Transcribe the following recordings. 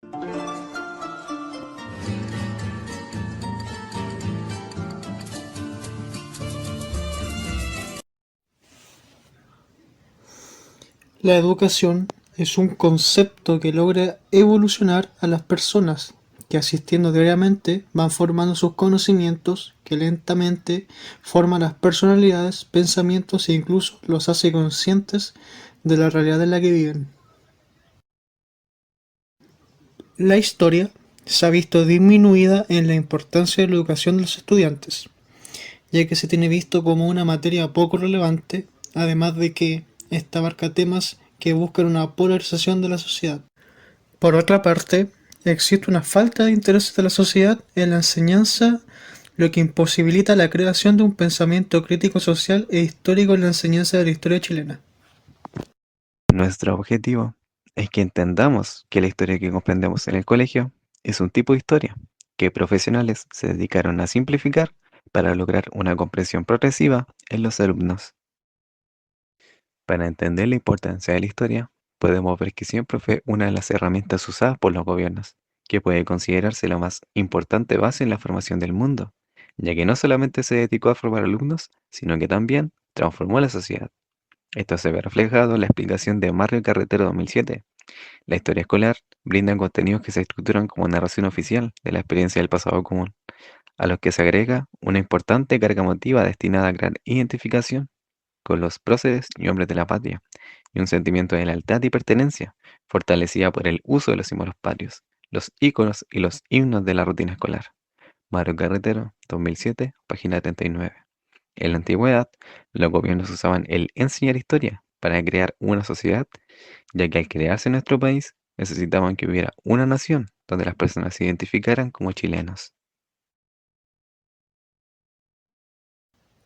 La educación es un concepto que logra evolucionar a las personas, que asistiendo diariamente van formando sus conocimientos, que lentamente forman las personalidades, pensamientos e incluso los hace conscientes de la realidad en la que viven. La historia se ha visto disminuida en la importancia de la educación de los estudiantes, ya que se tiene visto como una materia poco relevante, además de que esta abarca temas que buscan una polarización de la sociedad. Por otra parte, existe una falta de interés de la sociedad en la enseñanza, lo que imposibilita la creación de un pensamiento crítico social e histórico en la enseñanza de la historia chilena. Nuestro objetivo es que entendamos que la historia que comprendemos en el colegio es un tipo de historia que profesionales se dedicaron a simplificar para lograr una comprensión progresiva en los alumnos. Para entender la importancia de la historia, podemos ver que siempre fue una de las herramientas usadas por los gobiernos, que puede considerarse la más importante base en la formación del mundo, ya que no solamente se dedicó a formar alumnos, sino que también transformó la sociedad. Esto se ve reflejado en la explicación de Mario Carretero 2007. La historia escolar brinda contenidos que se estructuran como narración oficial de la experiencia del pasado común, a los que se agrega una importante carga emotiva destinada a crear identificación con los próceres y hombres de la patria, y un sentimiento de lealtad y pertenencia, fortalecida por el uso de los símbolos patrios, los íconos y los himnos de la rutina escolar. Mario Carretero, 2007, página 39. En la antigüedad, los gobiernos usaban el enseñar historia para crear una sociedad, ya que al crearse nuestro país, necesitaban que hubiera una nación donde las personas se identificaran como chilenos.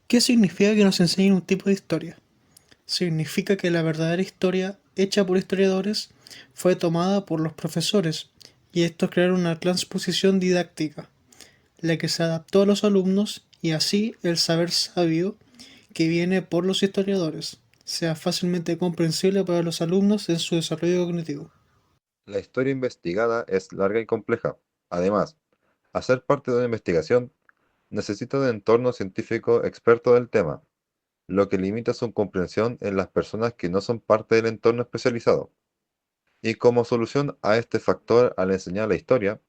¿Qué significa que nos enseñen un tipo de historia? Significa que la verdadera historia, hecha por historiadores, fue tomada por los profesores, y estos crearon una transposición didáctica, la que se adaptó a los alumnos y así el saber sabio que viene por los historiadores sea fácilmente comprensible para los alumnos en su desarrollo cognitivo. La historia investigada es larga y compleja. Además, hacer parte de una investigación necesita de entorno científico experto del tema, lo que limita su comprensión en las personas que no son parte del entorno especializado. Y como solución a este factor al enseñar la historia,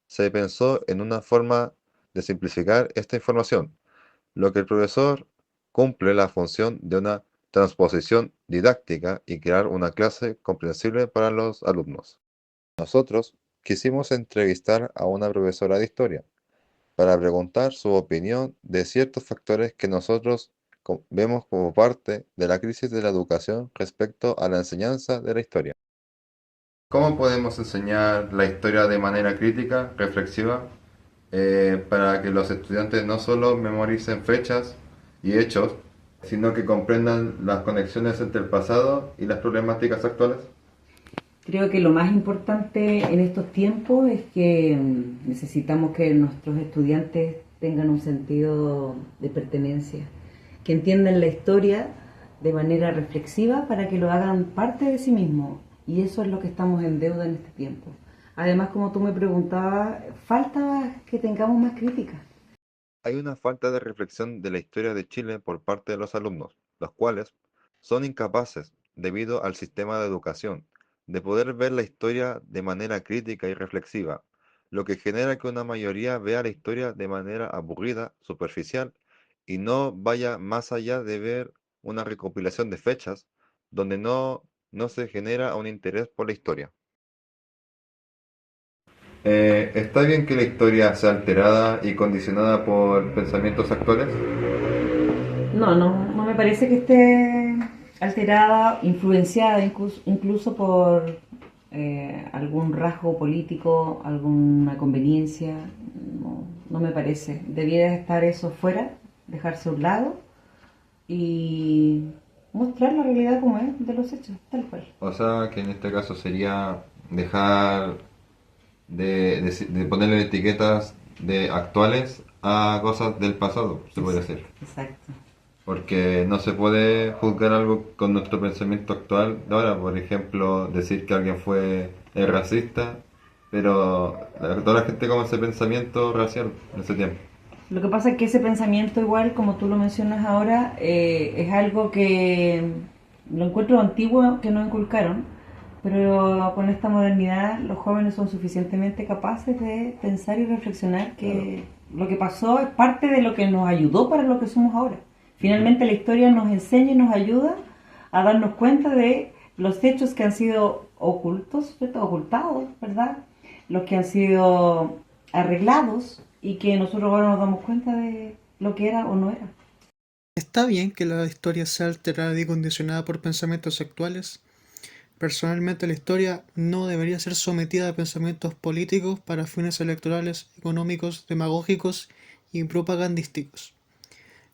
se pensó en una forma de simplificar esta información, lo que el profesor cumple la función de una transposición didáctica y crear una clase comprensible para los alumnos. Nosotros quisimos entrevistar a una profesora de historia para preguntar su opinión de ciertos factores que nosotros vemos como parte de la crisis de la educación respecto a la enseñanza de la historia. ¿Cómo podemos enseñar la historia de manera crítica, reflexiva, para que los estudiantes no solo memoricen fechas y hechos, sino que comprendan las conexiones entre el pasado y las problemáticas actuales? Creo que lo más importante en estos tiempos es que necesitamos que nuestros estudiantes tengan un sentido de pertenencia, que entiendan la historia de manera reflexiva para que lo hagan parte de sí mismos. Y eso es lo que estamos en deuda en este tiempo. Además, como tú me preguntabas, falta que tengamos más crítica. Hay una falta de reflexión de la historia de Chile por parte de los alumnos, los cuales son incapaces, debido al sistema de educación, de poder ver la historia de manera crítica y reflexiva, lo que genera que una mayoría vea la historia de manera aburrida, superficial, y no vaya más allá de ver una recopilación de fechas, donde no se genera un interés por la historia. ¿Está bien que la historia sea alterada y condicionada por pensamientos actuales? No me parece que esté alterada, influenciada incluso por algún rasgo político, alguna conveniencia. No me parece. Debiera estar eso fuera, dejarse a un lado y mostrar la realidad como es de los hechos, tal cual. O sea, que en este caso sería dejar de ponerle etiquetas de actuales a cosas del pasado, se puede hacer. Exacto. Porque no se puede juzgar algo con nuestro pensamiento actual de ahora. Por ejemplo, decir que alguien fue racista pero toda la gente con ese pensamiento racial en ese tiempo. Lo que pasa es que ese pensamiento igual, como tú lo mencionas ahora, es algo que lo encuentro antiguo que nos inculcaron, pero con esta modernidad los jóvenes son suficientemente capaces de pensar y reflexionar que lo que pasó es parte de lo que nos ayudó para lo que somos ahora. Finalmente la historia nos enseña y nos ayuda a darnos cuenta de los hechos que han sido ocultos, ¿cierto? Ocultados, ¿verdad? Los que han sido arreglados y que nosotros ahora nos damos cuenta de lo que era o no era. Está bien que la historia sea alterada y condicionada por pensamientos actuales. Personalmente, la historia no debería ser sometida a pensamientos políticos para fines electorales, económicos, demagógicos y propagandísticos.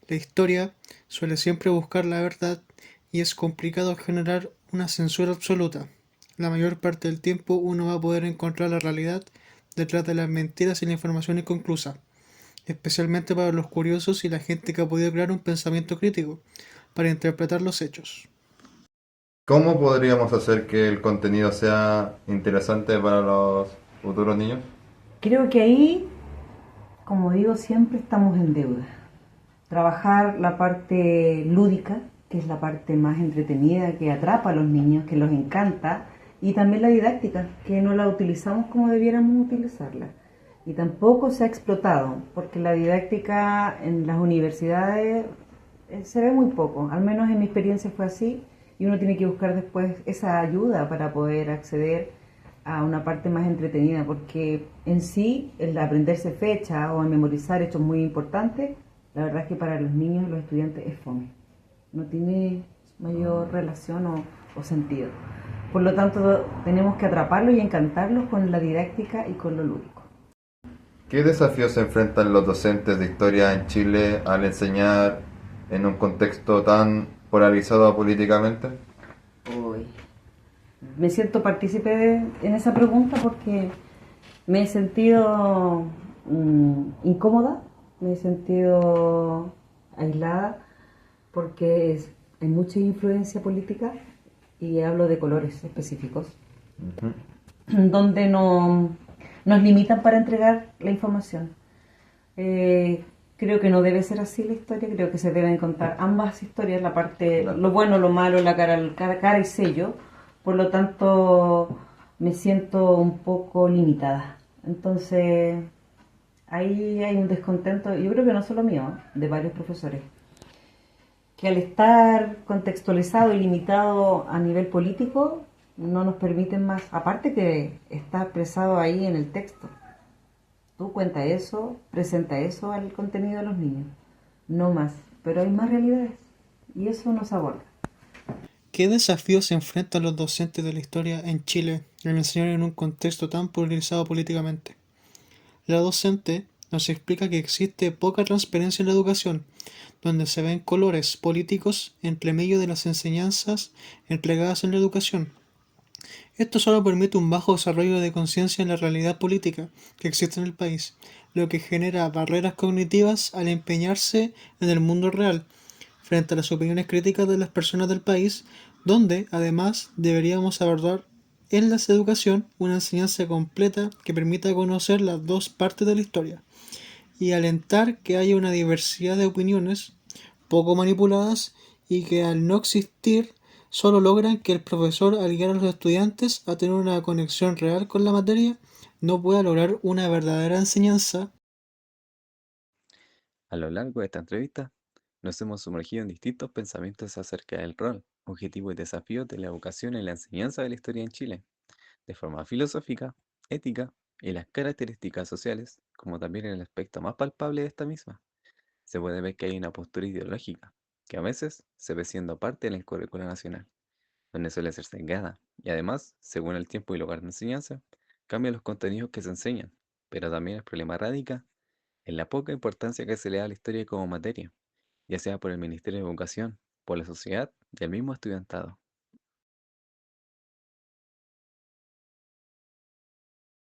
La historia suele siempre buscar la verdad y es complicado generar una censura absoluta. La mayor parte del tiempo uno va a poder encontrar la realidad detrás de las mentiras y la información inconclusa, especialmente para los curiosos y la gente que ha podido crear un pensamiento crítico para interpretar los hechos. ¿Cómo podríamos hacer que el contenido sea interesante para los futuros niños? Creo que ahí, como digo, siempre estamos en deuda. Trabajar la parte lúdica, que es la parte más entretenida, que atrapa a los niños, que los encanta, y también la didáctica, que no la utilizamos como debiéramos utilizarla. Y tampoco se ha explotado, porque la didáctica en las universidades se ve muy poco, al menos en mi experiencia fue así, y uno tiene que buscar después esa ayuda para poder acceder a una parte más entretenida, porque en sí el aprenderse fecha o a memorizar hechos muy importantes, la verdad es que para los niños y los estudiantes es fome, no tiene mayor relación o sentido. Por lo tanto, tenemos que atraparlos y encantarlos con la didáctica y con lo lúdico. ¿Qué desafíos se enfrentan los docentes de historia en Chile al enseñar en un contexto tan polarizado políticamente? Uy, me siento partícipe en esa pregunta porque me he sentido incómoda, me he sentido aislada porque hay mucha influencia política y hablo de colores específicos, Ujú. donde nos limitan para entregar la información. Eh, Creo que no debe ser así la historia, creo que se deben contar ambas historias, la parte, Claro. lo bueno, lo malo, la cara y sello. Por lo tanto, me siento un poco limitada. Entonces, ahí hay un descontento, yo creo que no solo mío, de varios profesores, que al estar contextualizado y limitado a nivel político, no nos permiten más, aparte que está expresado ahí en el texto. Tú cuenta eso, presenta eso al contenido de los niños, no más, pero hay más realidades y eso nos aborda. ¿Qué desafíos se enfrentan los docentes de la historia en Chile al enseñar en un contexto tan polarizado políticamente? La docente nos explica que existe poca transparencia en la educación, donde se ven colores políticos entre medio de las enseñanzas entregadas en la educación. Esto solo permite un bajo desarrollo de conciencia en la realidad política que existe en el país, lo que genera barreras cognitivas al empeñarse en el mundo real, frente a las opiniones críticas de las personas del país, donde además deberíamos abordar en la educación una enseñanza completa que permita conocer las dos partes de la historia y alentar que haya una diversidad de opiniones poco manipuladas y que al no existir solo logran que el profesor al guiar a los estudiantes a tener una conexión real con la materia no pueda lograr una verdadera enseñanza. A lo largo de esta entrevista, nos hemos sumergido en distintos pensamientos acerca del rol, objetivos y desafíos de la educación en la enseñanza de la historia en Chile, de forma filosófica, ética y las características sociales, como también en el aspecto más palpable de esta misma. Se puede ver que hay una postura ideológica, que a veces se ve siendo parte del currículo nacional, donde suele ser sesgada, y además, según el tiempo y lugar de enseñanza, cambian los contenidos que se enseñan, pero también el problema radica en la poca importancia que se le da a la historia como materia, ya sea por el Ministerio de Educación, por la sociedad y el mismo estudiantado.